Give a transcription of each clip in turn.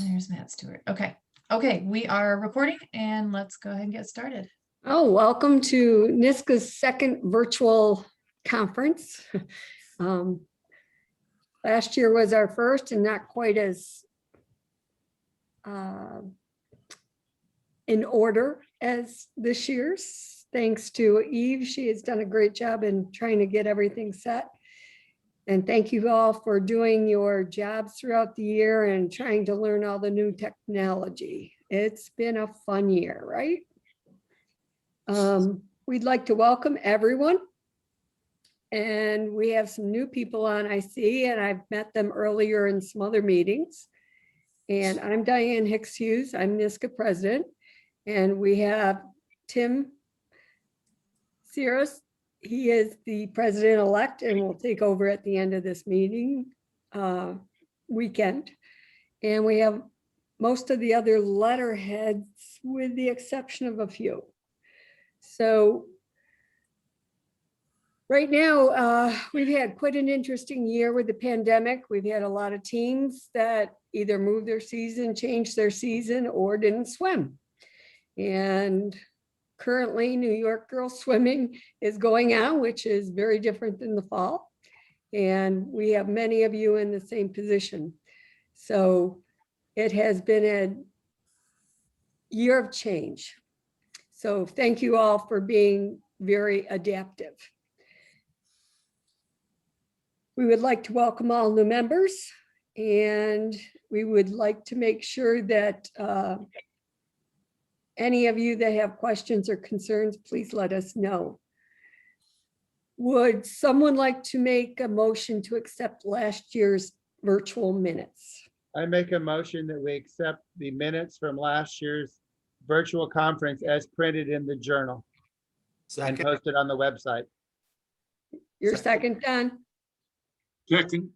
There's Matt Stewart. Okay. Okay, we are recording and let's go ahead and get started. Oh, welcome to NISCA's second virtual conference. Last year was our first and not quite as in order as this year's. Thanks to Eve, she has done a great job in trying to get everything set. And thank you all for doing your jobs throughout the year and trying to learn all the new technology. It's been a fun year, right? We'd like to welcome everyone. And we have some new people on, I see, and I've met them earlier in some other meetings. And I'm Diane Hicks Hughes, I'm NISCA president. And we have Tim Ciros. He is the president-elect and will take over at the end of this meeting weekend. And we have most of the other letterheads with the exception of a few. So right now, we've had quite an interesting year with the pandemic. We've had a lot of teams that either moved their season, changed their season, or didn't swim. And currently, New York girls swimming is going on, which is very different than the fall. And we have many of you in the same position. So it has been a year of change. So thank you all for being very adaptive. We would like to welcome all new members, and we would like to make sure that any of you that have questions or concerns, please let us know. Would someone like to make a motion to accept last year's virtual minutes? I make a motion that we accept the minutes from last year's virtual conference as printed in the journal and posted on the website. Your second, Don? Second.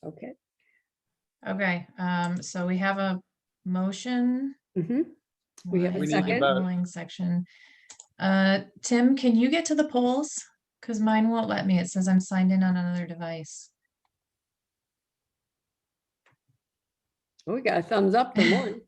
Okay. Okay, so we have a motion. Mm-hmm. We have a need to second. vote. Polling section. Tim, can you get to the polls? Because mine won't let me. It says I'm signed in on another device. Oh, we got a thumbs up from one.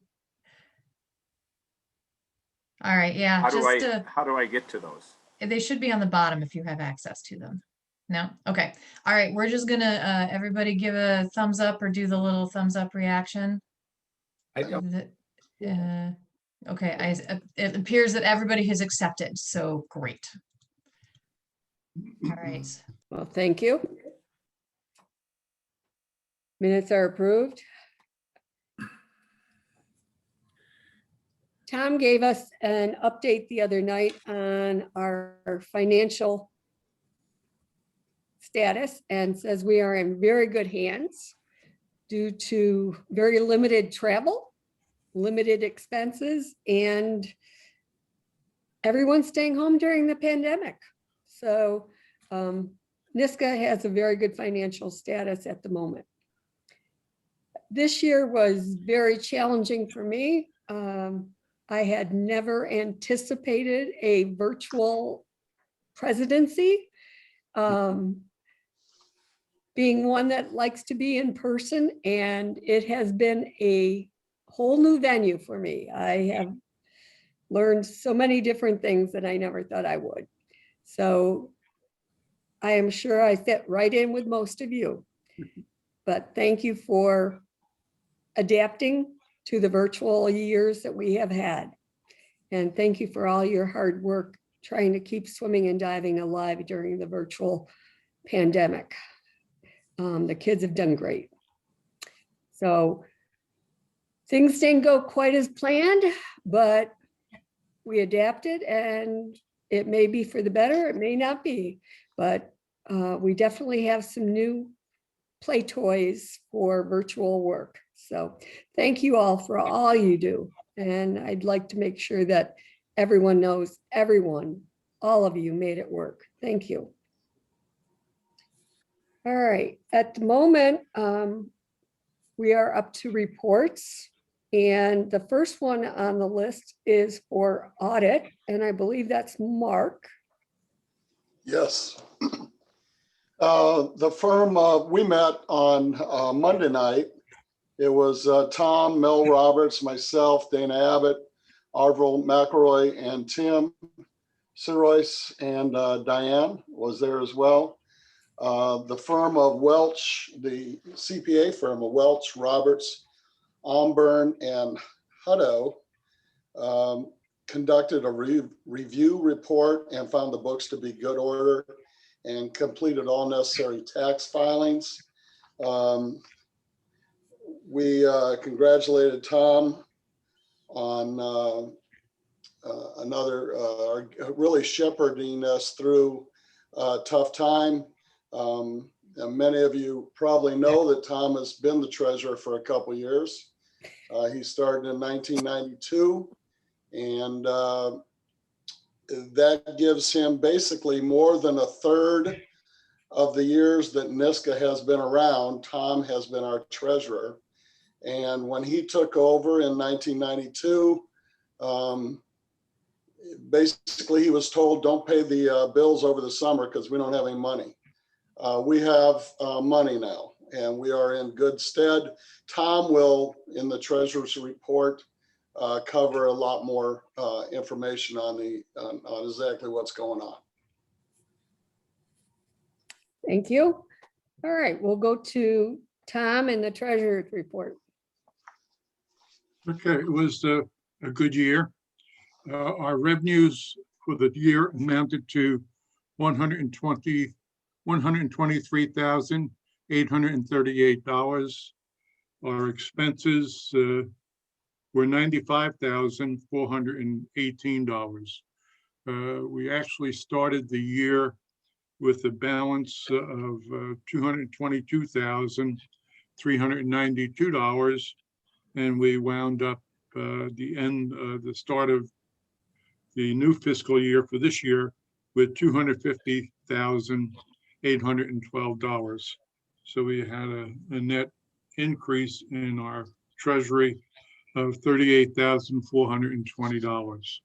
All right, yeah, How do just how do I get to those? they should be on the bottom if you have access to them. No? Okay. All right, we're just gonna everybody give a thumbs up or do the little thumbs up reaction. Okay, it appears that everybody has accepted, so great. All right. Well, thank you. Minutes are approved. Tom gave us an update the other night on our financial status and says we are in very good hands due to very limited travel, limited expenses, and everyone staying home during the pandemic. So NISCA has a very good financial status at the moment. This year was very challenging for me. I had never anticipated a virtual presidency. Being one that likes to be in person, and it has been a whole new venue for me. I have learned so many different things that I never thought I would. So I am sure I fit right in with most of you, but thank you for adapting to the virtual years that we have had. And thank you for all your hard work trying to keep swimming and diving alive during the virtual pandemic. The kids have done great. So things didn't go quite as planned, but we adapted, and it may be for the better, it may not be, but we definitely have some new play toys for virtual work. So thank you all for all you do. And I'd like to make sure that everyone knows, all of you made it work. Thank you. All right, at the moment, we are up to reports. And the first one on the list is for audit. And I believe that's Mark. Yes. The firm, we met on Monday night It was Tom, Mel Roberts, myself, Dana Abbott, Arvil McElroy, and Tim Sirois, and Diane was there as well. The firm of Welch, the CPA firm of Welch, Roberts, Omburn, and Hutto conducted a review report and found the books to be good order and completed all necessary tax filings. We congratulated Tom on really shepherding us through a tough time. And many of you probably know that Tom has been the treasurer for a couple years. He started in 1992, and that gives him basically more than a third of the years that NISCA has been around. Tom has been our treasurer. And when he took over in 1992, basically he was told, don't pay the bills over the summer because we don't have any money. We have money now, and we are in good stead. Tom will, in the treasurer's report, cover a lot more information on exactly what's going on. Thank you. All right, we'll go to Tom and the treasurer's report. Okay, it was a good year. Our revenues for the year amounted to $123,838. Our expenses were $95,418. We actually started the year with a balance of $222,392, and we wound up the start of the new fiscal year for this year with $250,812. So we had a net increase in our treasury of $38,420.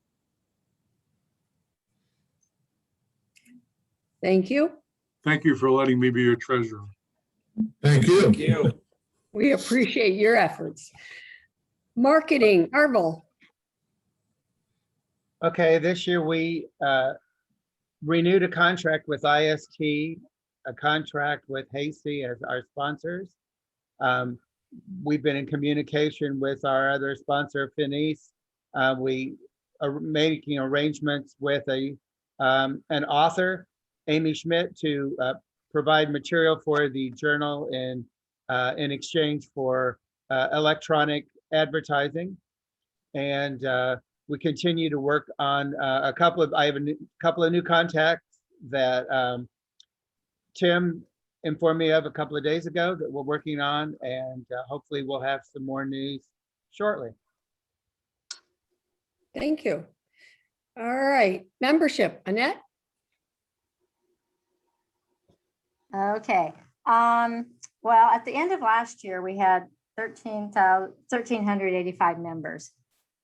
Thank you. Thank you for letting me be your treasurer. Thank you. We appreciate your efforts. Marketing, Arvil. Okay, this year we renewed a contract with IST, a contract with Hasty as our sponsors. We've been in communication with our other sponsor, Finis. We are making arrangements with an author, Amy Schmidt, to provide material for the journal in exchange for electronic advertising. And we continue to work on I have a couple of new contacts that Tim informed me of a couple of days ago that we're working on, and hopefully we'll have some more news shortly. Thank you. All right, membership, Annette. Okay. Well, at the end of last year, we had 1,385 members.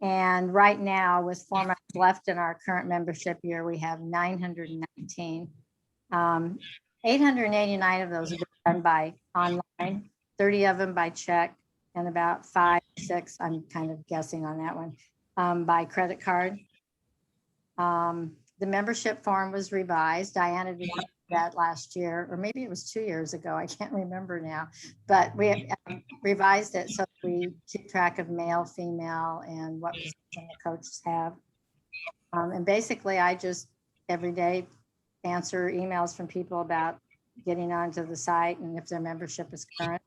And right now, with 4 months left in our current membership year, we have 919. 889 of those have been done by online, 30 of them by check, and about 5, 6, I'm kind of guessing on that one, by credit card. The membership form was revised. Diana did that last year, or maybe it was 2 years ago. I can't remember now, but we revised it so we keep track of male, female, and what position the coaches have. And basically, I just every day answer emails from people about getting onto the site and if their membership is current.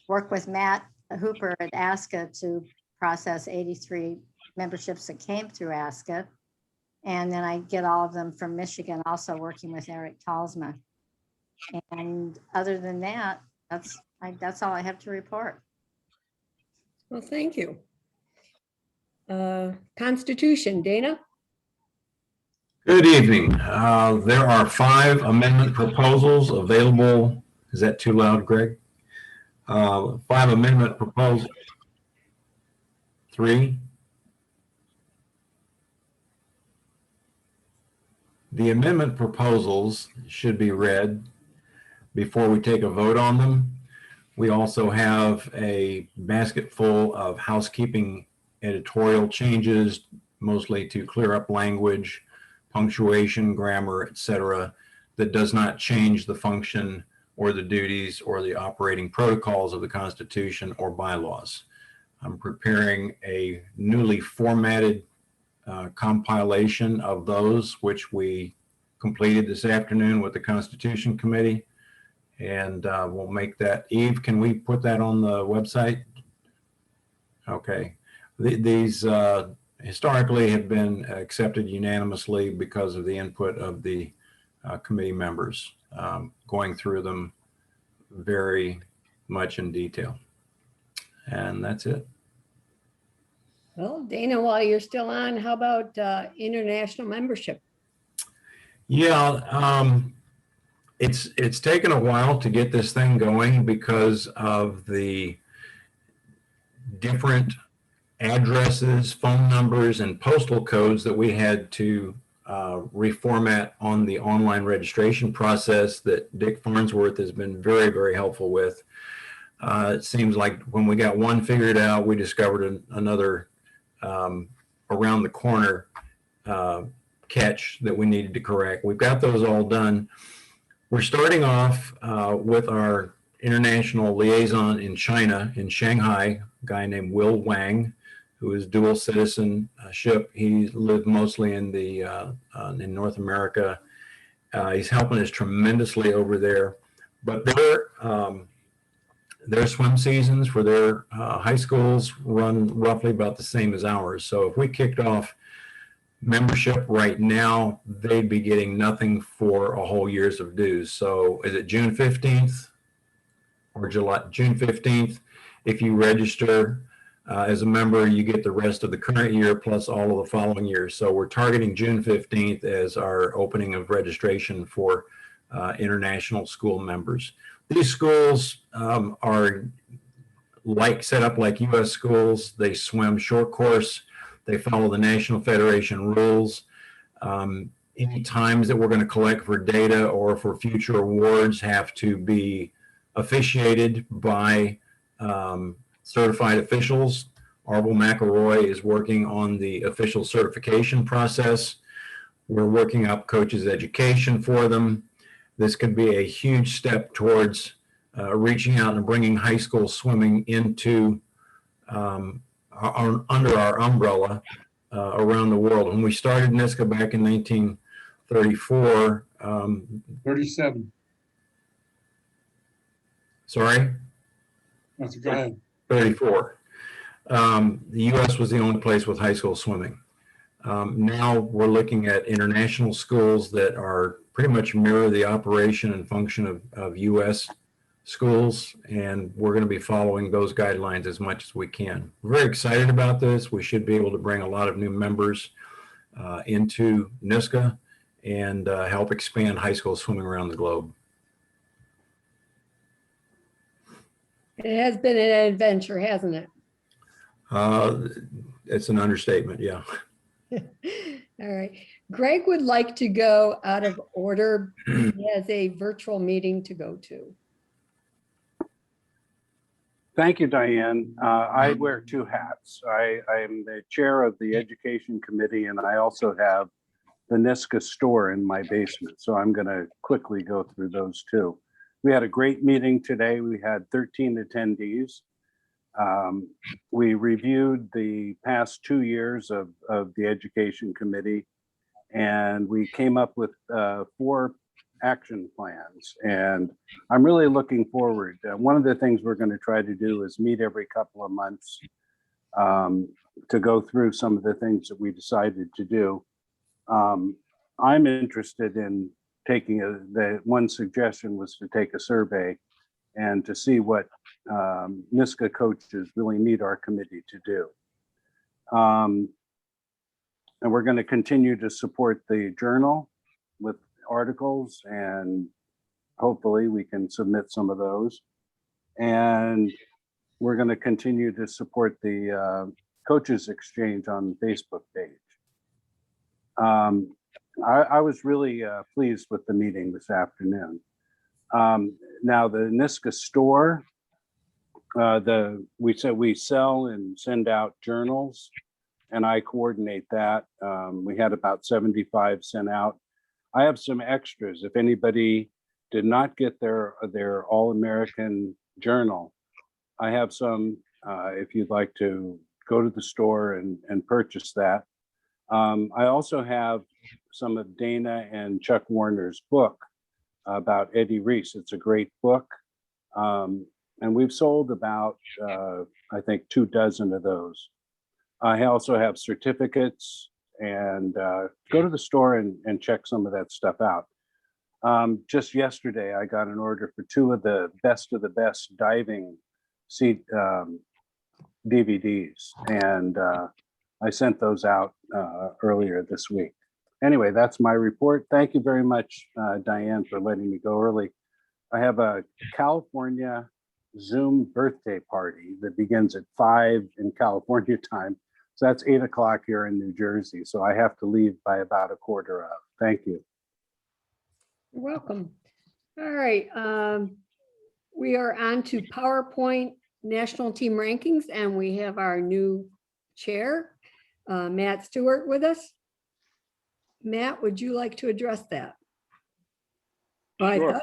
Work with Matt Hooper at ASCA to process 83 memberships that came through ASCA. And then I get all of them from Michigan, also working with Eric Talsma. And other than that, that's all I have to report. Well, thank you. Constitution, Dana. Good evening. There are 5 amendment proposals available. Is that too loud, Greg? 5 amendment proposals. 3. The amendment proposals should be read before we take a vote on them. We also have a basket full of housekeeping editorial changes, mostly to clear up language, punctuation, grammar, etc., that does not change the function or the duties or the operating protocols of the Constitution or bylaws. I'm preparing a newly formatted compilation of those, which we completed this afternoon with the Constitution Committee. And we'll make that. Eve, can we put that on the website? Okay. These historically have been accepted unanimously because of the input of the committee members, going through them very much in detail. And that's it. Well, Dana, while you're still on, how about international membership? Yeah, it's taken a while to get this thing going because of the different addresses, phone numbers, and postal codes that we had to reformat on the online registration process that Dick Farnsworth has been very, very helpful with. It seems like when we got one figured out, we discovered another around the corner catch that we needed to correct. We've got those all done. We're starting off with our international liaison in China, in Shanghai, a guy named Will Wang, who is dual citizenship. He lived mostly in in North America. He's helping us tremendously over there. But their swim seasons for their high schools run roughly about the same as ours. So if we kicked off membership right now, they'd be getting nothing for a whole year's of dues. So is it June 15th or June 15th? If you register as a member, you get the rest of the current year plus all of the following years. So we're targeting June 15th as our opening of registration for international school members. These schools are set up like U.S. schools. They swim short course. They follow the National Federation rules. Any times that we're going to collect for data or for future awards have to be officiated by certified officials. Arvel McElroy is working on the official certification process. We're working up coaches' education for them. This could be a huge step towards reaching out and bringing high school swimming into under our umbrella around the world. When we started NISCA back in 1934, 37. Sorry? That's go ahead. 34. The U.S. was the only place with high school swimming. Now we're looking at international schools that are pretty much mirror the operation and function of U.S. schools, and we're going to be following those guidelines as much as we can. We're very excited about this. We should be able to bring a lot of new members into NISCA and help expand high school swimming around the globe. It has been an adventure, hasn't it? It's an understatement, yeah. All right. Greg would like to go out of order. He has a virtual meeting to go to. Thank you, Diane. I wear two hats. I am the chair of the Education Committee, and I also have the NISCA store in my basement. So I'm going to quickly go through those two. We had a great meeting today. We had 13 attendees. We reviewed the past 2 years of the Education Committee, and we came up with 4 action plans. And I'm really looking forward. One of the things we're going to try to do is meet every couple of months to go through some of the things that we decided to do. I'm interested in taking the one suggestion was to take a survey and to see what NISCA coaches really need our committee to do. And we're going to continue to support the journal with articles, and hopefully we can submit some of those. And we're going to continue to support the coaches exchange on the Facebook page. I was really pleased with the meeting this afternoon. Now the NISCA store, we sell and send out journals, and I coordinate that. We had about 75 sent out. I have some extras. If anybody did not get their All-American journal, I have some, if you'd like to go to the store and purchase that. I also have some of Dana and Chuck Warner's book about Eddie Reese. It's a great book. And we've sold about, I think, 24 of those. I also have certificates, and go to the store and check some of that stuff out. Just yesterday, I got an order for 2 of the best diving DVDs, and I sent those out earlier this week. Anyway, that's my report. Thank you very much, Diane, for letting me go early. I have a California Zoom birthday party that begins at 5 in California time. So that's 8 o'clock here in New Jersey. So I have to leave by about 1:15. Thank you. You're welcome. All right. We are on to PowerPoint National Team Rankings, and we have our new chair, Matt Stewart, with us. Matt, would you like to address that? Sure.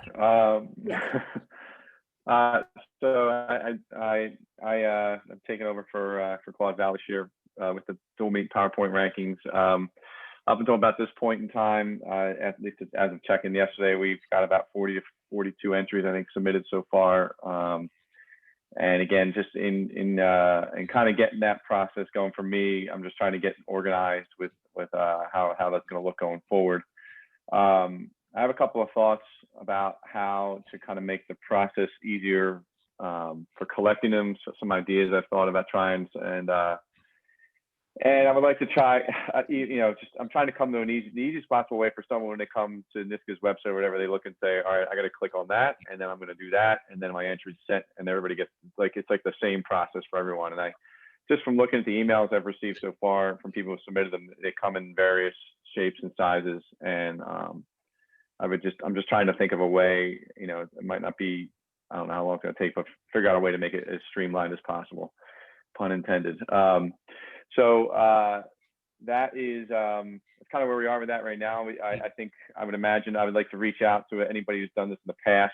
So I've taken over for Claude Val this year with the dual meet PowerPoint rankings. Up until about this point in time, at least as of checking yesterday, we've got about 40 to 42 entries, I think, submitted so far. And again, just in kind of getting that process going for me, I'm just trying to get organized with how that's going to look going forward. I have a couple of thoughts about how to kind of make the process easier for collecting them. So some ideas I've thought about trying, and I would like to try, I'm trying to come to the easiest possible way for someone when they come to NISCA's website or whatever, they look and say, all right, I got to click on that, and then I'm going to do that, and then my entry's sent, and everybody gets, it's like the same process for everyone. And just from looking at the emails I've received so far from people who submitted them, they come in various shapes and sizes, and I'm just trying to think of a way, it might not be, I don't know how long it's going to take, but figure out a way to make it as streamlined as possible, pun intended. So that is that's kind of where we are with that right now. I think I would imagine I would like to reach out to anybody who's done this in the past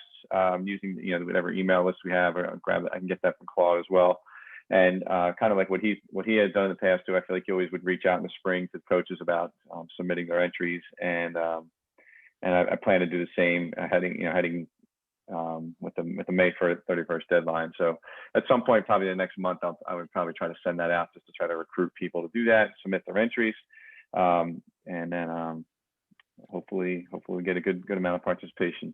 using whatever email list we have, or grab it. I can get that from Claude as well. And kind of like what he has done in the past too. I feel like he always would reach out in the spring to coaches about submitting their entries, and I plan to do the same heading with the May 31st deadline. So at some point, probably the next month, I would probably try to send that out just to try to recruit people to do that, submit their entries, and then hopefully we get a good amount of participation.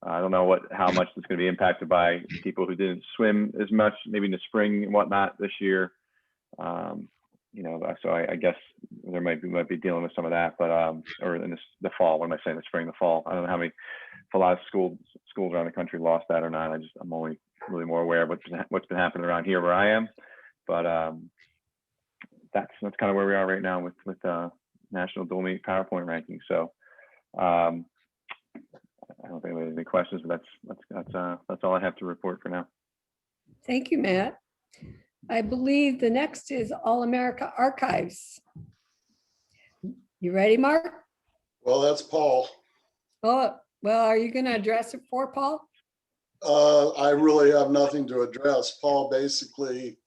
I don't know how much it's going to be impacted by people who didn't swim as much, maybe in the spring and whatnot this year. So I guess there might be dealing with some of that, but or in the fall. What am I saying? The spring, the fall. I don't know how many. If a lot of schools around the country lost that or not. I'm only really more aware of what's been happening around here where I am. But that's kind of where we are right now with National Dual Meet PowerPoint ranking. So I don't think we have any questions, but that's all I have to report for now. Thank you, Matt. I believe the next is All America Archives. You ready, Mark? Well, that's Paul. Oh, well, are you going to address it for Paul? I really have nothing to address. Paul basically,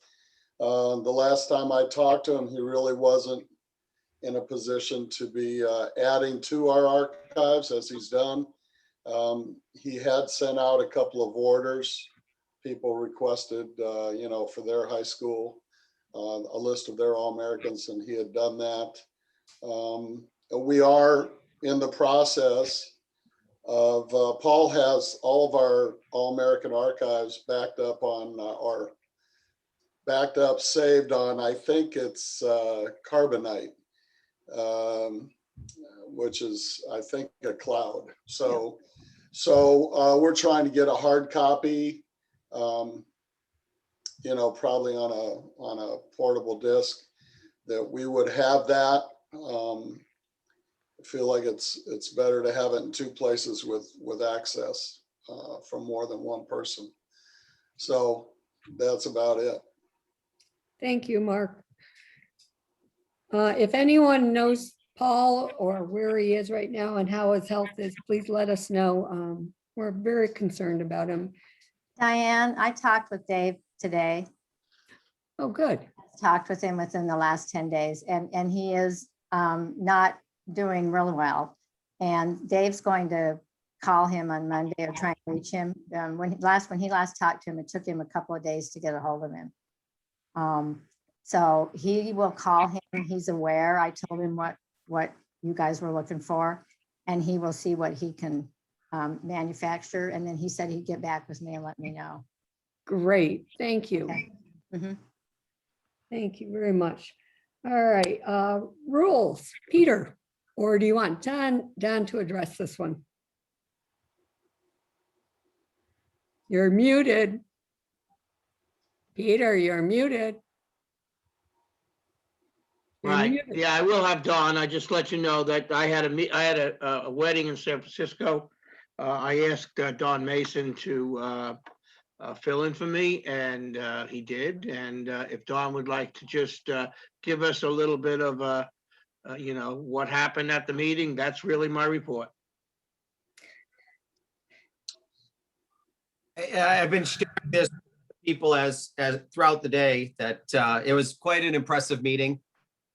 the last time I talked to him, he really wasn't in a position to be adding to our archives as he's done. He had sent out a couple of orders. People requested, for their high school, a list of their All-Americans, and he had done that. We are in the process of, Paul has all of our All-American archives backed up saved on, I think it's Carbonite, which is, I think, a cloud. So we're trying to get a hard copy, probably on a portable disk, that we would have that. I feel like it's better to have it in 2 places with access from more than one person. So that's about it. Thank you, Mark. If anyone knows Paul or where he is right now and how his health is, please let us know. We're very concerned about him. Diane, I talked with Dave today. Oh, good. Talked with him within the last 10 days and he is not doing real well. And Dave's going to call him on Monday or try and reach him. When he last talked to him, it took him a couple of days to get a hold of him. So he will call him. He's aware. I told him what you guys were looking for, and he will see what he can manufacture. And then he said he'd get back with me and let me know. Great. Thank you. Okay. Mhm. Thank you very much. All right, rules, Peter, or do you want Don to address this one? You're muted. Peter, you're muted. You're Right, muted. yeah, I will have Dawn. I just let you know that I had a wedding in San Francisco. I asked Don Mason to fill in for me, and he did. And if Dawn would like to just give us a little bit of what happened at the meeting, that's really my report. I've been sharing this with people as throughout the day that it was quite an impressive meeting.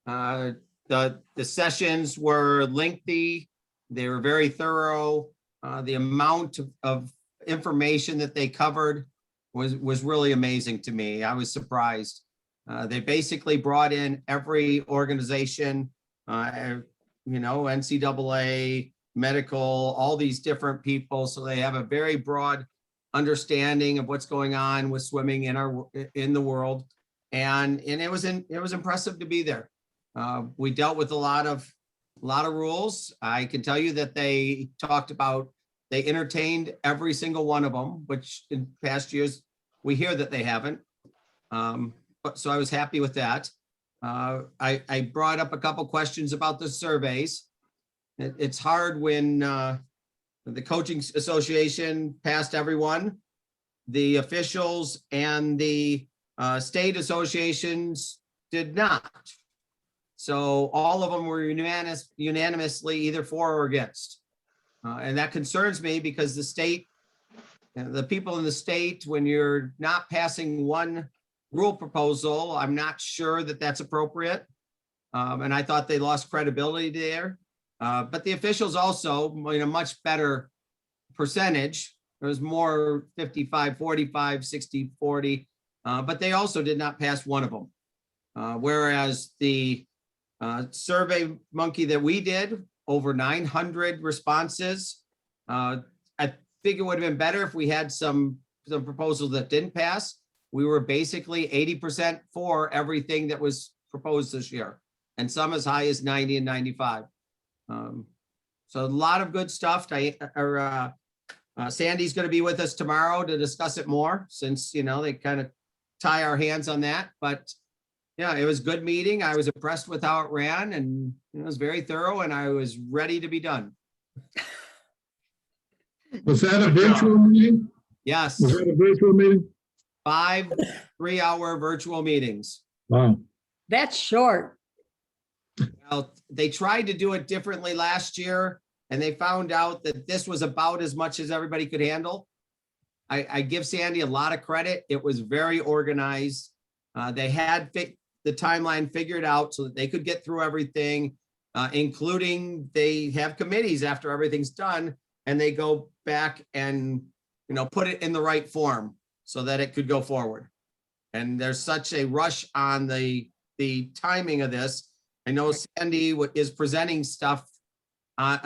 The sessions were lengthy. They were very thorough. The amount of information that they covered was really amazing to me. I was surprised. They basically brought in every organization, NCAA, medical, all these different people. So they have a very broad understanding of what's going on with swimming in the world. And it was impressive to be there. We dealt with a lot of rules. I can tell you that they entertained every single one of them, which in past years we hear that they haven't. But so I was happy with that. I brought up a couple questions about the surveys. It's hard when the coaching association passed everyone, the officials and the state associations did not. So all of them were unanimously either for or against. And that concerns me because the state, the people in the state, when you're not passing one rule proposal, I'm not sure that that's appropriate. And I thought they lost credibility there. But the officials also, much better percentage. There was more 55, 45, 60, 40, but they also did not pass one of them. Whereas the Survey Monkey that we did, over 900 responses. I think it would have been better if we had some proposals that didn't pass. We were basically 80% for everything that was proposed this year, and some as high as 90 and 95. So a lot of good stuff. Sandy's going to be with us tomorrow to discuss it more, since they kind of tie our hands on that. But yeah, it was a good meeting. I was impressed with how it ran, and it was very thorough, and I was ready to be done. Was that a virtual meeting? Yes. Was that a virtual meeting? 5 3-hour virtual meetings. Wow. That's short. Well, they tried to do it differently last year, and they found out that this was about as much as everybody could handle. I give Sandy a lot of credit. It was very organized. They had the timeline figured out so that they could get through everything, including they have committees after everything's done, and they go back and put it in the right form so that it could go forward. And there's such a rush on the timing of this. I know Sandy is presenting stuff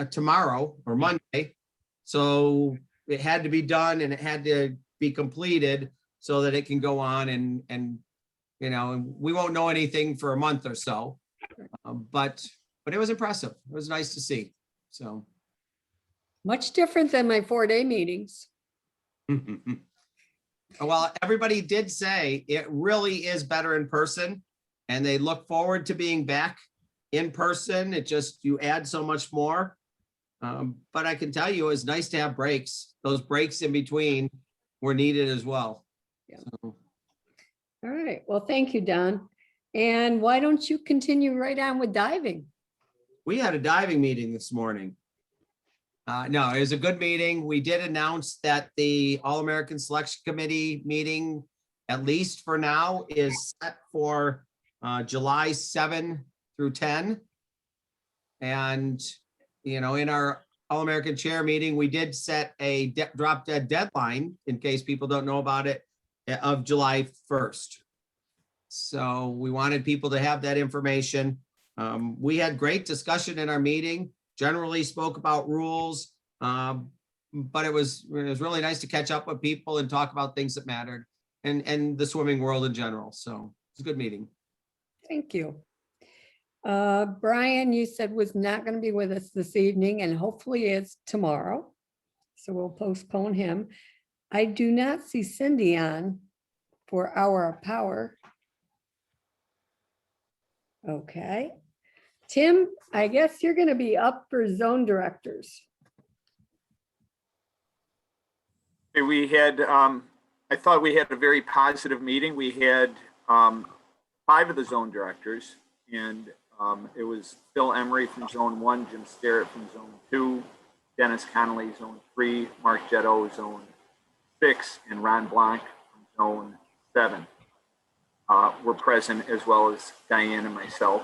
tomorrow or Monday, so it had to be done and it had to be completed so that it can go on, and we won't know anything for a month or so, but it was impressive. It was nice to see. So Much different than my 4-day meetings. well, everybody did say it really is better in person, and they look forward to being back in person. It just, you add so much more. But I can tell you, it was nice to have breaks. Those breaks in between were needed as well. Yeah. So, All right. Well, thank you, Don. And why don't you continue right on with diving? We had a diving meeting this morning. No, it was a good meeting. We did announce that the All-American Selection Committee meeting, at least for now, is set for July 7 through 10. And, you know, in our All-American Chair meeting, we did set a drop dead deadline, in case people don't know about it, of July 1st. So we wanted people to have that information. We had great discussion in our meeting, generally spoke about rules, but it was really nice to catch up with people and talk about things that mattered and the swimming world in general. So it's a good meeting. Thank you. Brian, you said was not going to be with us this evening, and hopefully it's tomorrow. So we'll postpone him. I do not see Cindy on for Hour of Power. Okay. Tim, I guess you're going to be up for zone directors. We had, I thought we had a very positive meeting. We had 5 of the zone directors, and it was Phil Emery from Zone 1, Jim Starrett from Zone 2, Dennis Connolly, Zone 3, Mark Jetto, Zone 6, and Ron Blanc from Zone 7 were present, as well as Diane and myself.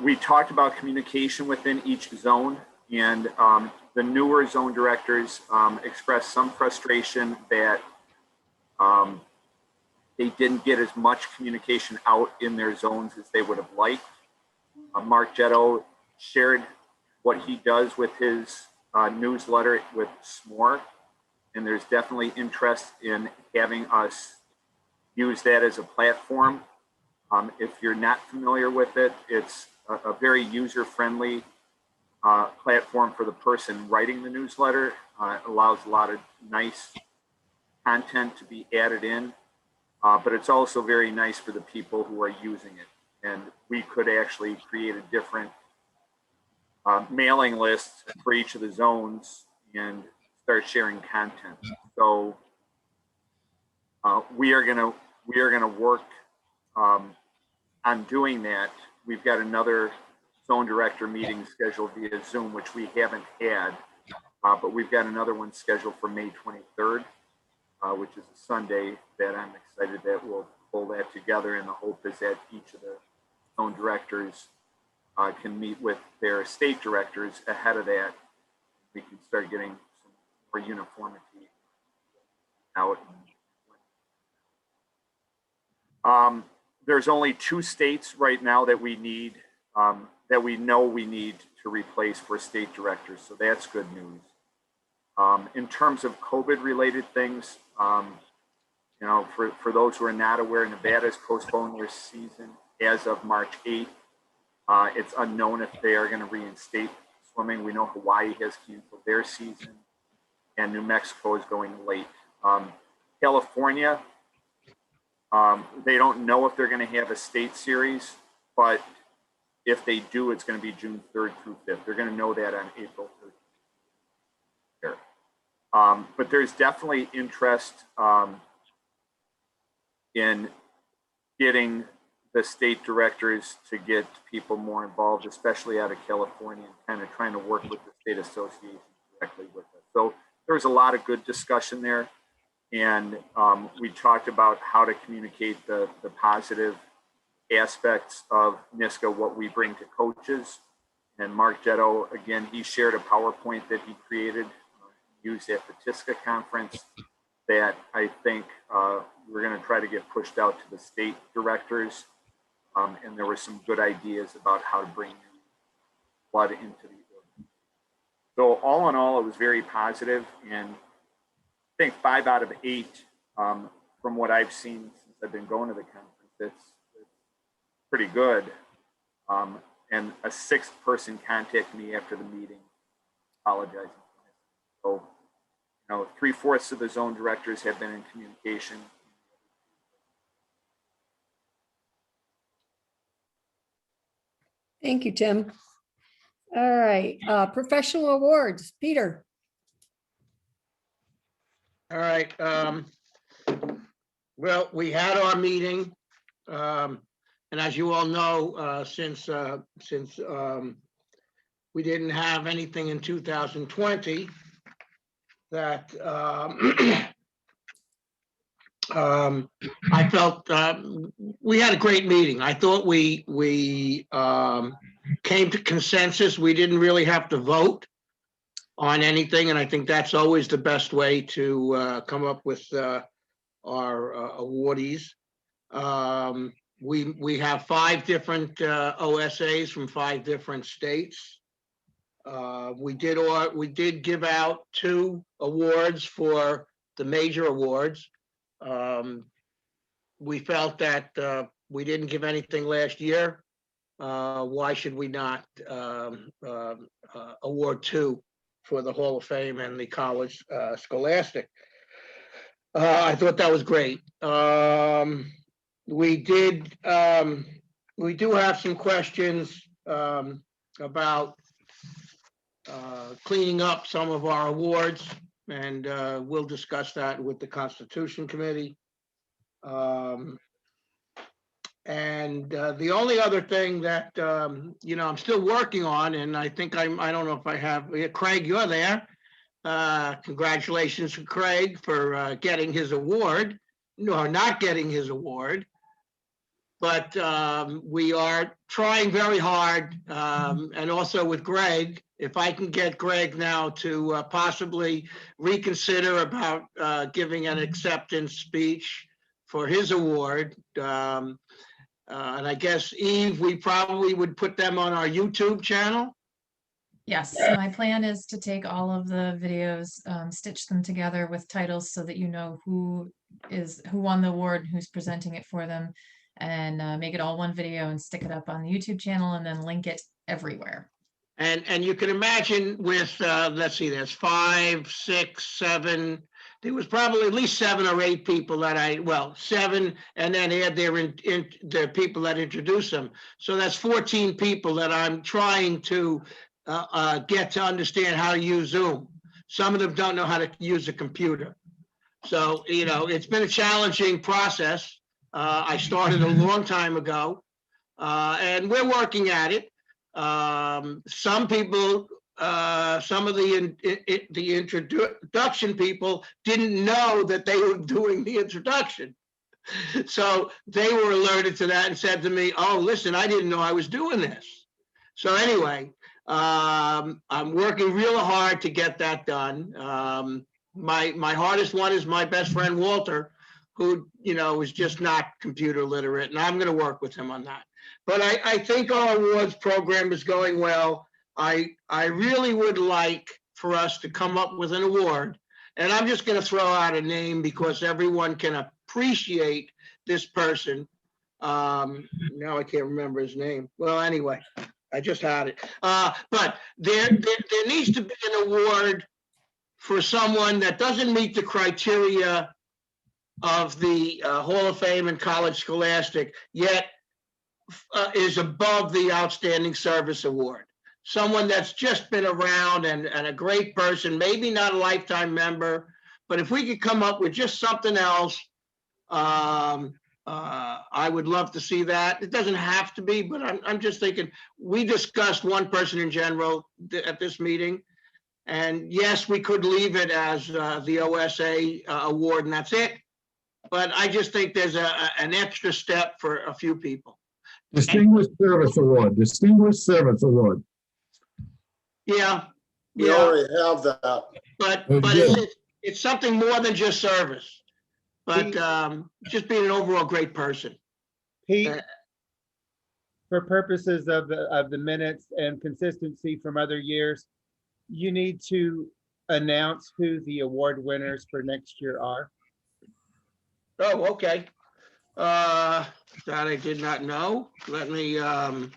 We talked about communication within each zone, and the newer zone directors expressed some frustration that they didn't get as much communication out in their zones as they would have liked. Mark Jetto shared what he does with his newsletter with SMORE, and there's definitely interest in having us use that as a platform. If you're not familiar with it, it's a very user-friendly platform for the person writing the newsletter. It allows a lot of nice content to be added in, but it's also very nice for the people who are using it. And we could actually create a different mailing list for each of the zones and start sharing content. So we are gonna work on doing that. We've got another zone director meeting scheduled via Zoom, which we haven't had, but we've got another one scheduled for May 23rd, which is a Sunday, that I'm excited that we'll pull that together. And the hope is that each of the zone directors can meet with their state directors ahead of that. We can start getting some more uniformity out. There's only 2 states right now that we need, that we know we need to replace for state directors. So that's good news. In terms of COVID-related things, you know, for those who are not aware, Nevada's postponed their season as of March 8th. It's unknown if they are going to reinstate swimming. We know Hawaii has canceled their season, and New Mexico is going late. California, they don't know if they're going to have a state series, but if they do, it's going to be June 3rd through 5th. They're going to know that on April 3rd. But there's definitely interest in getting the state directors to get people more involved, especially out of California, and kind of trying to work with the state association directly with us. So there's a lot of good discussion there. And we talked about how to communicate the positive aspects of NISCA, what we bring to coaches. And Mark Jetto, again, he shared a PowerPoint that he created, used at the TISCA conference, that I think we're going to try to get pushed out to the state directors. And there were some good ideas about how to bring blood into the org. So all in all, it was very positive, and I think 5 out of 8, from what I've seen since I've been going to the conference, it's pretty good. And a 6th person contacted me after the meeting, apologizing. So, you know, 3/4 of the zone directors have been in communication. Thank you, Tim. All right, professional awards, Peter. All right. Well, we had our meeting. And as you all know, since we didn't have anything in 2020, that I felt we had a great meeting. I thought we came to consensus. We didn't really have to vote on anything, and I think that's always the best way to come up with our awardees. We have 5 different OSAs from 5 different states. We did give out 2 awards for the major awards. We felt that we didn't give anything last year. Why should we not award 2 for the Hall of Fame and the College Scholastic? I thought that was great. We do have some questions about cleaning up some of our awards, and we'll discuss that with the Constitution Committee. And the only other thing that I'm still working on, and I think I don't know if I have, Craig, you're there. Congratulations to Craig for getting his award, or not getting his award. But we are trying very hard, and also with Greg, if I can get Greg now to possibly reconsider about giving an acceptance speech for his award. And I guess, Eve, we probably would put them on our YouTube channel. Yes, my plan is to take all of the videos, stitch them together with titles so that you know who won the award and who's presenting it for them, and make it all one video and stick it up on the YouTube channel and then link it everywhere. And you can imagine with, let's see, there's 5, 6, 7, there was probably at least 7 or 8 people that 7, and then add their people that introduce them. So that's 14 people that I'm trying to get to understand how to use Zoom. Some of them don't know how to use a computer. So, it's been a challenging process. I started a long time ago, and we're working at it. Some people, some of the introduction people didn't know that they were doing the introduction. So they were alerted to that and said to me, "Oh, listen, I didn't know I was doing this." So anyway, I'm working real hard to get that done. My hardest one is my best friend, Walter, who, is just not computer literate, and I'm going to work with him on that. But I think our awards program is going well. I really would like for us to come up with an award, and I'm just going to throw out a name because everyone can appreciate this person. Now I can't remember his name. Well, anyway, I just had it. But there needs to be an award for someone that doesn't meet the criteria of the Hall of Fame and College Scholastic, yet is above the Outstanding Service Award. Someone that's just been around and a great person, maybe not a lifetime member, but if we could come up with just something else, I would love to see that. It doesn't have to be, but I'm just thinking, we discussed one person in general at this meeting. And yes, we could leave it as the OSA award and that's it. But I just think there's an extra step for a few people. Distinguished Service Award, Distinguished Service Award. Yeah. We already have that. But it's something more than just service, but just being an overall great person. Pete, for purposes of the minutes and consistency from other years, you need to announce who the award winners for next year are. Oh, okay. That I did not know. Let me, now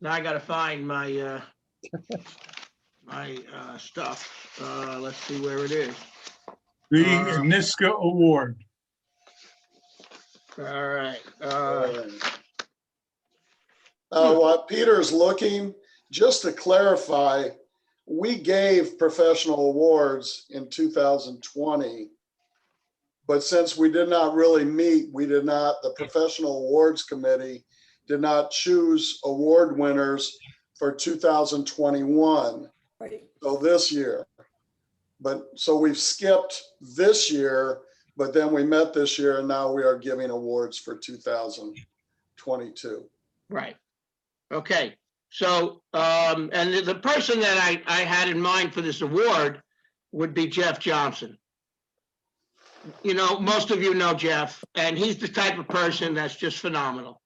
I gotta find my, stuff. Let's see where it is. The NISCA Award. All right. While Peter's looking, just to clarify, we gave professional awards in 2020 But since we did not really meet, the Professional Awards Committee did not choose award winners for 2021. Right. So this year. So we've skipped this year, but then we met this year and now we are giving awards for 2022. Right. Okay. So, and the person that I had in mind for this award would be Jeff Johnson. You know, most of you know Jeff, and he's the type of person that's just phenomenal.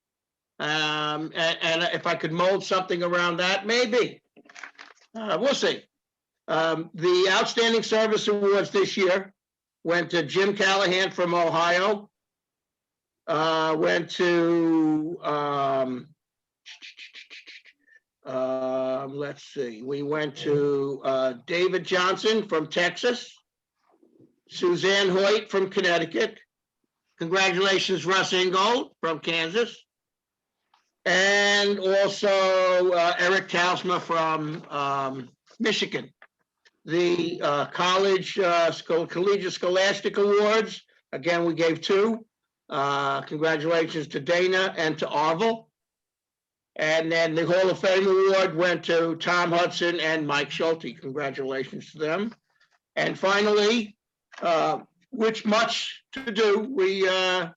And if I could mold something around that, maybe. We'll see. The Outstanding Service Awards this year went to Jim Callahan from Ohio. Went to, let's see, we went to David Johnson from Texas, Suzanne Hoyt from Connecticut. Congratulations, Russ Ingold from Kansas. And also Eric Tausma from Michigan. The Collegiate Scholastic Awards, again, we gave 2. Congratulations to Dana and to Arvel. And then the Hall of Fame Award went to Tom Hudson and Mike Schulte. Congratulations to them. And finally, which much to do, we have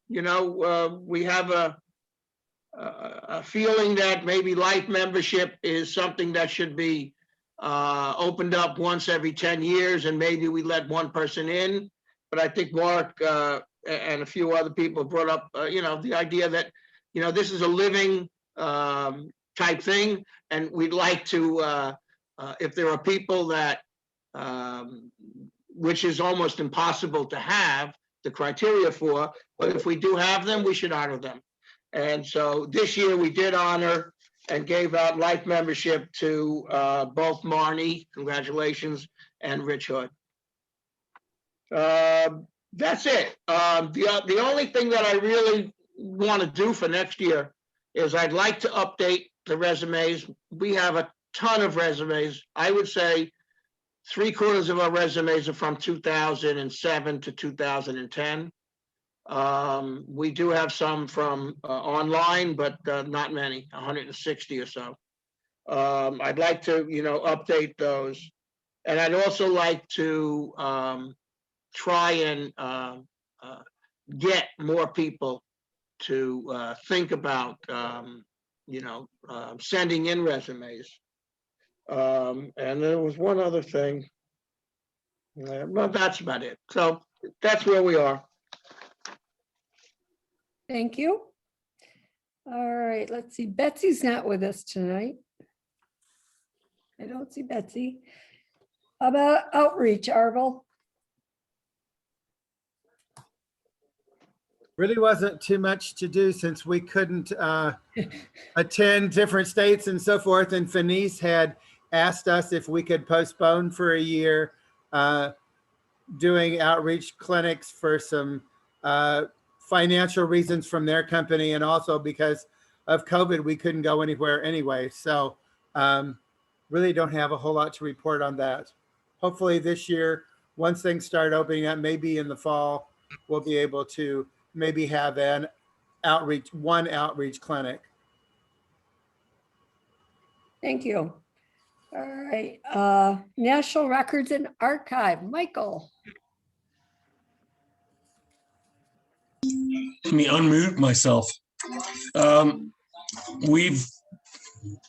a feeling that maybe life membership is something that should be opened up once every 10 years, and maybe we let one person in. But I think Mark and a few other people brought up, the idea that, this is a living type thing, and we'd like to, if there are people that, which is almost impossible to have the criteria for, but if we do have them, we should honor them. And so this year we did honor and gave out life membership to both Marnie, congratulations, and Rich Hood. That's it. The only thing that I really want to do for next year is I'd like to update the resumes. We have a ton of resumes. I would say 3/4 of our resumes are from 2007 to 2010. We do have some from online, but not many, 160 or so. I'd like to, update those. And I'd also like to try and get more people to think about, sending in resumes. And there was one other thing. Well, that's about it. So that's where we are. Thank you. All right, let's see. Betsy's not with us tonight. I don't see Betsy. How about outreach, Arvel? Really wasn't too much to do since we couldn't attend different states and so forth. And Fenice had asked us if we could postpone for a year doing outreach clinics for some financial reasons from their company, and also because of COVID, we couldn't go anywhere anyway. So really don't have a whole lot to report on that. Hopefully this year, once things start opening up, maybe in the fall, we'll be able to maybe have one outreach clinic. Thank you. All right, National Records and Archive, Michael. Let me unmute myself. We've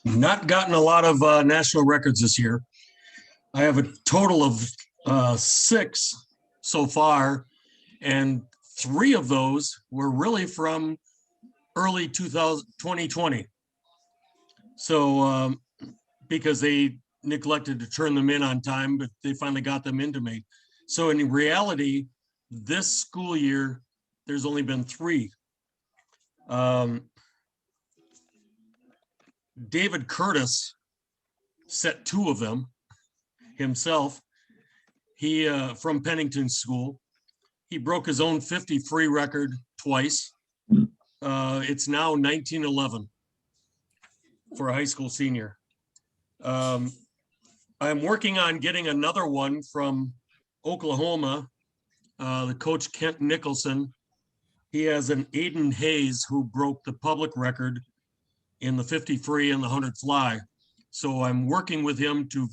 not gotten a lot of national records this year. I have a total of 6 so far, and 3 of those were really from early 2020. So because they neglected to turn them in on time, but they finally got them into me. So in reality, this school year, there's only been 3. David Curtis set 2 of them himself. He from Pennington School. He broke his own 50 free record twice. It's now 1911 for a high school senior. I'm working on getting another one from Oklahoma, the coach Kent Nicholson. He has an Aiden Hayes who broke the public record in the 50 free and the 100 fly. So I'm working with him to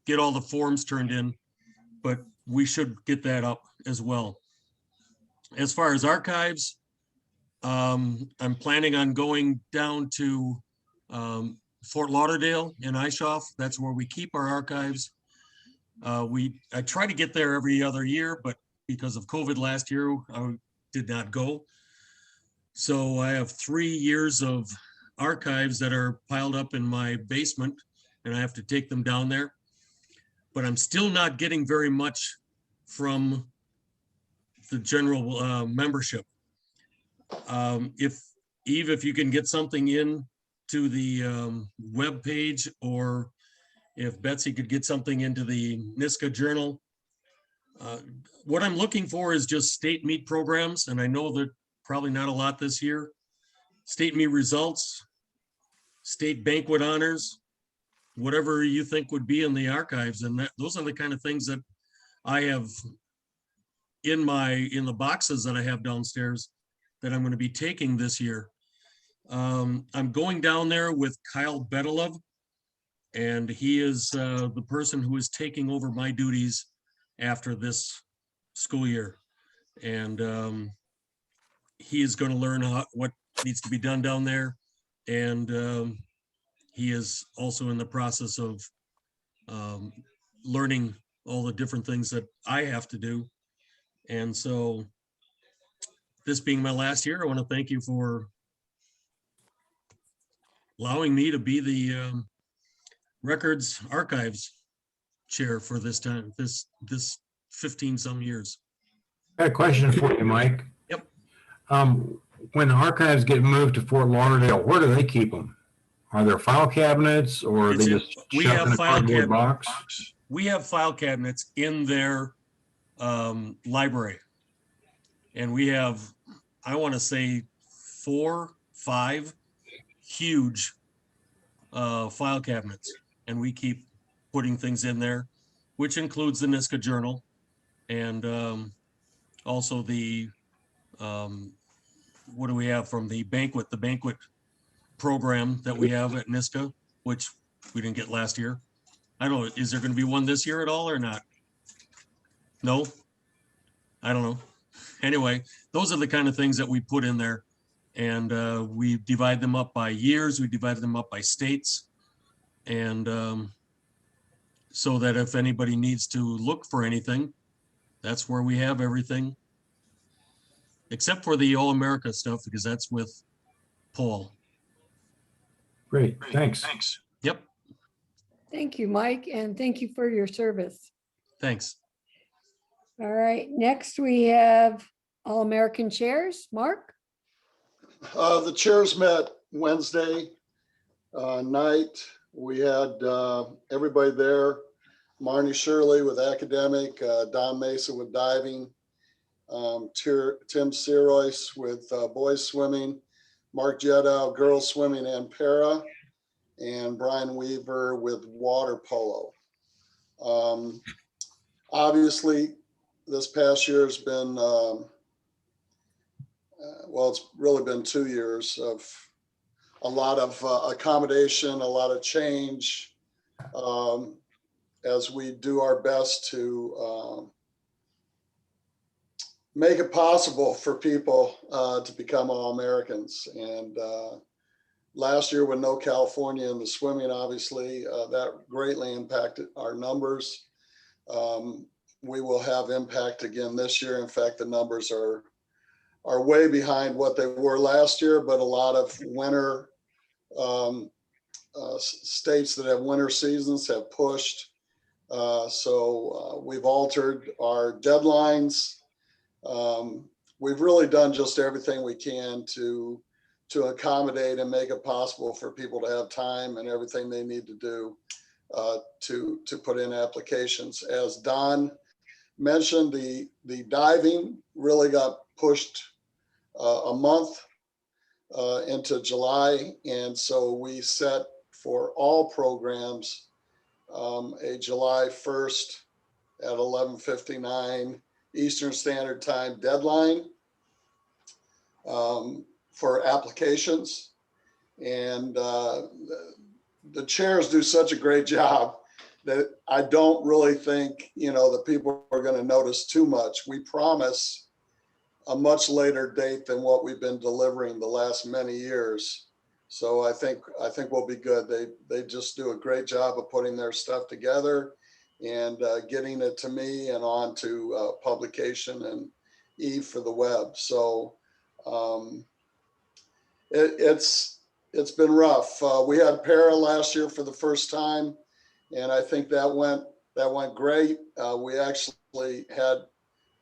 get all the forms turned in, but we should get that up as well. As far as archives, I'm planning on going down to Fort Lauderdale in Ishoff. That's where we keep our archives. I try to get there every other year, but because of COVID last year, I did not go. So I have 3 years of archives that are piled up in my basement, and I have to take them down there. But I'm still not getting very much from the general membership. If Eve, if you can get something in to the web page, or if Betsy could get something into the NISCA journal. What I'm looking for is just state meet programs, and I know that probably not a lot this year. State meet results, state banquet honors, whatever you think would be in the archives, and those are the kind of things that I have in the boxes that I have downstairs that I'm going to be taking this year. I'm going down there with Kyle Betelov, and he is the person who is taking over my duties after this school year. And he is going to learn what needs to be done down there. And he is also in the process of learning all the different things that I have to do. And so this being my last year, I want to thank you for allowing me to be the records archives chair for this time, this 15 some years. I got a question for you, Mike. Yep. When the archives get moved to Fort Lauderdale, where do they keep them? Are there file cabinets, or are they just shoved in a cardboard box? We have file cabinets in their library. And we have, I want to say 4, 5 huge file cabinets. And we keep putting things in there, which includes the NISCA journal and also the, what do we have from the banquet program that we have at NISCA, which we didn't get last year. I don't know, is there going to be one this year at all or not? No, I don't know. Anyway, those are the kind of things that we put in there, and we divide them up by years. We divide them up by states. And so that if anybody needs to look for anything, that's where we have everything, except for the All America stuff, because that's with Paul. Great, thanks. Yep. Thank you, Mike, and thank you for your service. Thanks. All right, next we have All American Chairs. Mark? The chairs met Wednesday night. We had everybody there. Marnie Shirley with academic, Don Mason with diving, Tim Serois with boys swimming, Mark Jedow, girls swimming and para, and Brian Weaver with water polo. Obviously, this past year has been, well, it's really been 2 years of a lot of accommodation, a lot of change, as we do our best to make it possible for people to become All-Americans. And last year with no California in the swimming, obviously, that greatly impacted our numbers. We will have impact again this year. In fact, the numbers are way behind what they were last year, but a lot of winter states that have winter seasons have pushed. So we've altered our deadlines. We've really done just everything we can to accommodate and make it possible for people to have time and everything they need to do to put in applications. As Don mentioned, the diving really got pushed a month into July. And so we set for all programs a July 1st at 11:59 Eastern Standard Time deadline for applications. And the chairs do such a great job that I don't really think, the people are going to notice too much. We promise a much later date than what we've been delivering the last many years. So I think we'll be good. They just do a great job of putting their stuff together and getting it to me and on to publication and Eve for the web. So it's been rough. We had para last year for the first time, and I think that went great. We actually had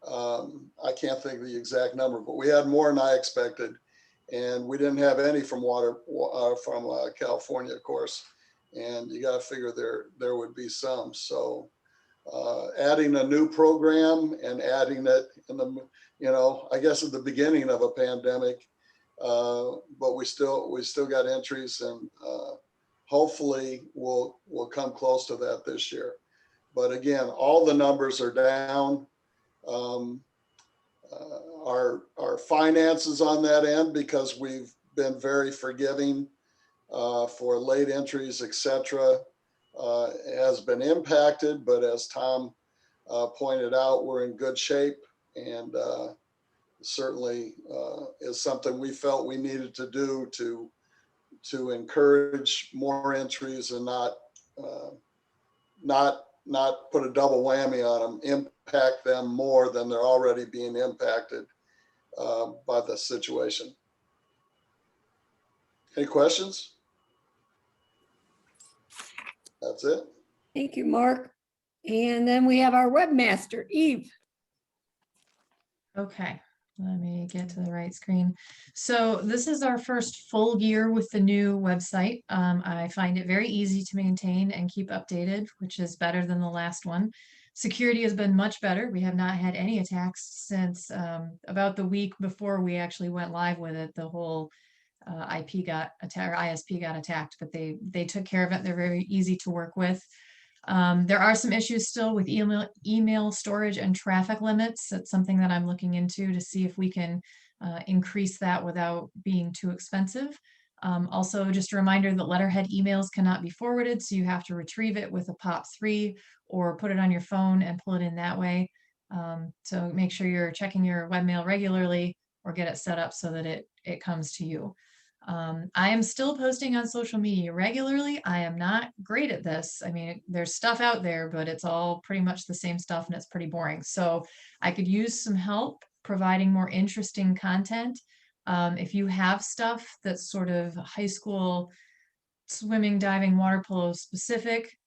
I can't think of the exact number, but we had more than I expected, and we didn't have any from California, of course. And you got to figure there would be some. So adding a new program and adding it in the, I guess at the beginning of a pandemic, but we still got entries, and hopefully we'll come close to that this year. But again, all the numbers are down. Our finances on that end, because we've been very forgiving for late entries, etc., has been impacted. But as Tom pointed out, we're in good shape, and certainly is something we felt we needed to do to encourage more entries and not put a double whammy on them, impact them more than they're already being impacted by the situation. Any questions? That's it. Thank you, Mark. And then we have our webmaster, Eve. Okay, let me get to the right screen. So this is our first full year with the new website. I find it very easy to maintain and keep updated, which is better than the last one. Security has been much better. We have not had any attacks since about the week before we actually went live with it. The whole IP got attacked, or ISP got attacked, but they took care of it. They're very easy to work with. There are some issues still with email storage and traffic limits. That's something that I'm looking into to see if we can increase that without being too expensive. Also, just a reminder that letterhead emails cannot be forwarded, so you have to retrieve it with a POP3 or put it on your phone and pull it in that way. So make sure you're checking your webmail regularly or get it set up so that it comes to you. I am still posting on social media regularly. I am not great at this. I mean, there's stuff out there, but it's all pretty much the same stuff and it's pretty boring. So I could use some help providing more interesting content. If you have stuff that's sort of high school swimming, diving, water polo specific,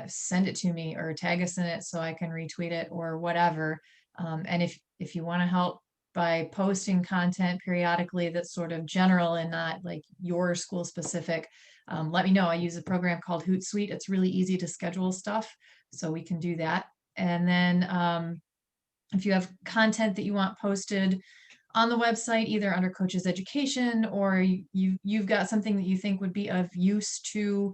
send it to me or tag us in it so I can retweet it or whatever. And if you want to help by posting content periodically that's sort of general and not like your school specific, let me know. I use a program called Hootsuite. It's really easy to schedule stuff, so we can do that. And then if you have content that you want posted on the website, either under Coaches Education, or you've got something that you think would be of use to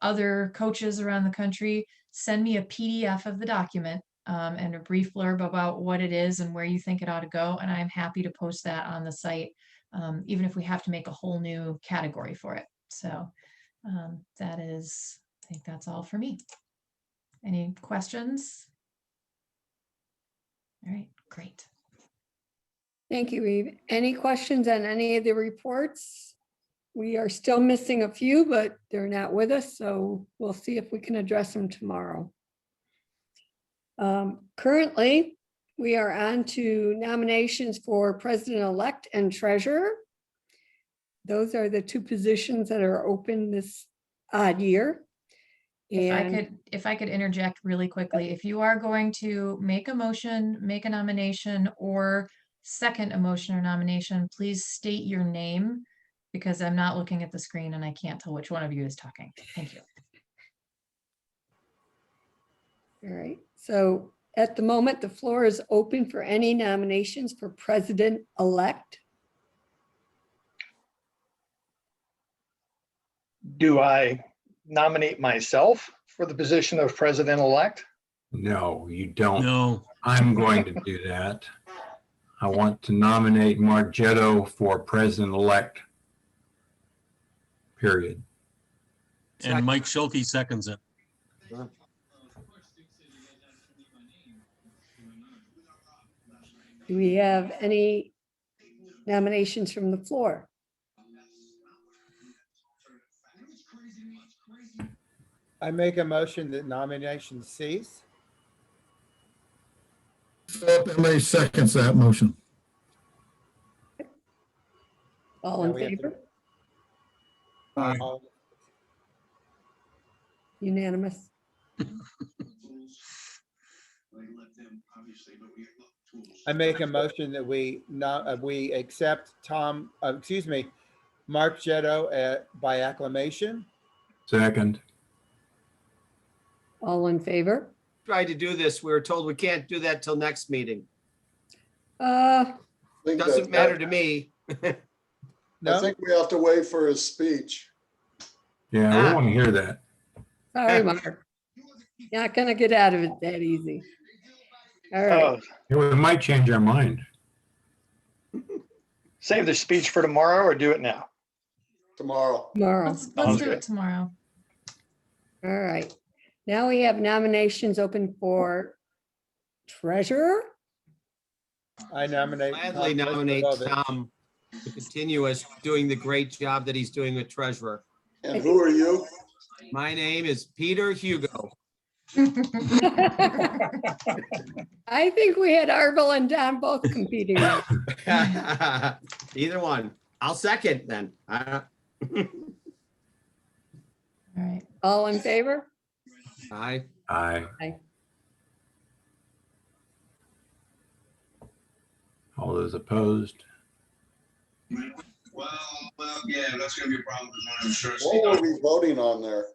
other coaches around the country, send me a PDF of the document and a brief blurb about what it is and where you think it ought to go. And I'm happy to post that on the site, even if we have to make a whole new category for it. So that is, I think that's all for me. Any questions? All right, great. Thank you, Eve. Any questions on any of the reports? We are still missing a few, but they're not with us, so we'll see if we can address them tomorrow. Currently, we are on to nominations for president-elect and treasurer. Those are the two positions that are open this odd year. And If I could interject really quickly, if you are going to make a motion, make a nomination, or second a motion or nomination, please state your name, because I'm not looking at the screen and I can't tell which one of you is talking. Thank you. all right, so at the moment, the floor is open for any nominations for president-elect. Do I nominate myself for the position of president-elect? No, you don't. No. I'm going to do that. I want to nominate Mark Jetto for president-elect. Period. And Mike Schulke seconds it. Do we have any nominations from the floor? I make a motion that nominations cease. Philip MA seconds that motion. All Now in we have to- favor? All- Unanimous. I make a motion that we accept Mark Jetto by acclamation. Second. All in favor? Tried to do this. We were told we can't do that till next meeting. Think Doesn't that- matter to me. I No, think we have to wait for his speech. Yeah, we want to hear that. Sorry, Mark. Not gonna get out of it that easy. All right, Oh, We might change our mind. save the speech for tomorrow or do it now? Tomorrow. tomorrow. Let's do Okay. it tomorrow. All right. Now we have nominations open for treasurer. I nominate. Gladly Tom nominate Kovacevic. Tom to continue as doing the great job that he's doing with treasurer. And who are you? My name is Peter Hugo. I think we had Arvel and Don both competing. Either one. I'll second then. All right. All in favor? Aye. Aye. Aye. All those opposed? Well, yeah, that's gonna be a problem because I'm sure. What were we voting on there?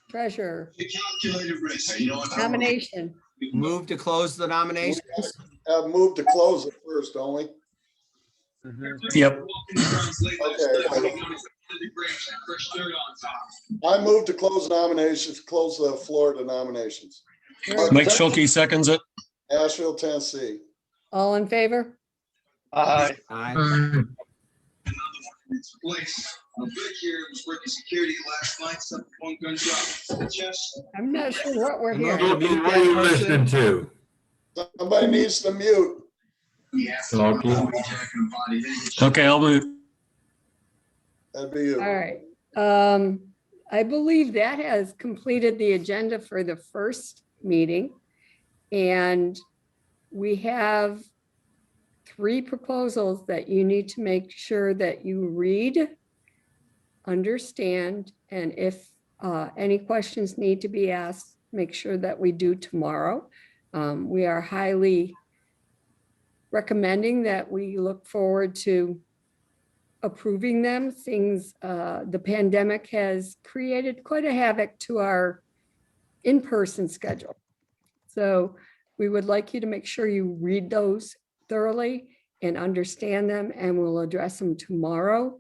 Treasurer The calculated risk, you know what? nomination. Move to close the nominations. Have moved to close it first, don't we? Yep. Okay. I move to close nominations, close the floor to nominations. Mike Schulke seconds it. Asheville, Tennessee. All in favor? Aye. Place. A big here was working security last night, suffered one gunshot to the chest. I'm not sure what we're I'm hearing. gonna mute What are you that listening person. to? Somebody needs to mute. Okay, I'll move. That'd be you. All right. I believe that has completed the agenda for the first meeting. And we have 3 proposals that you need to make sure that you read, understand, and if any questions need to be asked, make sure that we do tomorrow. We are highly recommending that we look forward to approving them. The pandemic has created quite a havoc to our in-person schedule. So we would like you to make sure you read those thoroughly and understand them, and we'll address them tomorrow.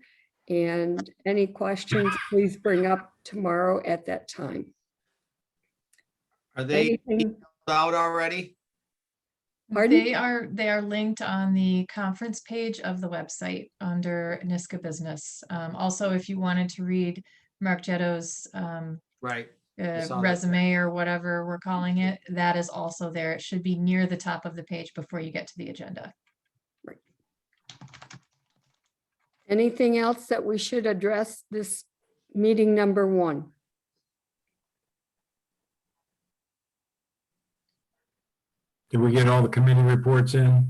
And any questions, please bring up tomorrow at that time. Are they Anything- out already? Pardon? They are linked on the conference page of the website under NISCA Business. Also, if you wanted to read Mark Jetto's Right. I saw that. resume or whatever we're calling it, that is also there. It should be near the top of the page before you get to the agenda. Anything else that we should address this meeting number 1? Did we get all the committee reports in?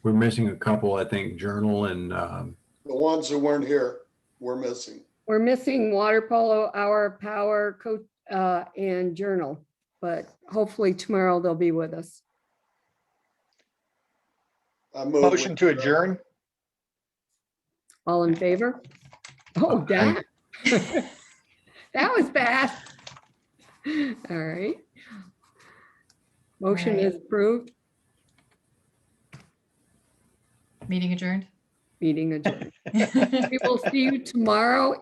We're missing a couple, I think, journal and, The ones who weren't here, we're missing. We're missing water polo, hour, power, coach, and journal, but hopefully tomorrow they'll be with us. I move Motion to adjourn? All in favor? Oh, that. That was fast. All right. Motion is approved. Meeting adjourned. Meeting adjourned. We will see you tomorrow at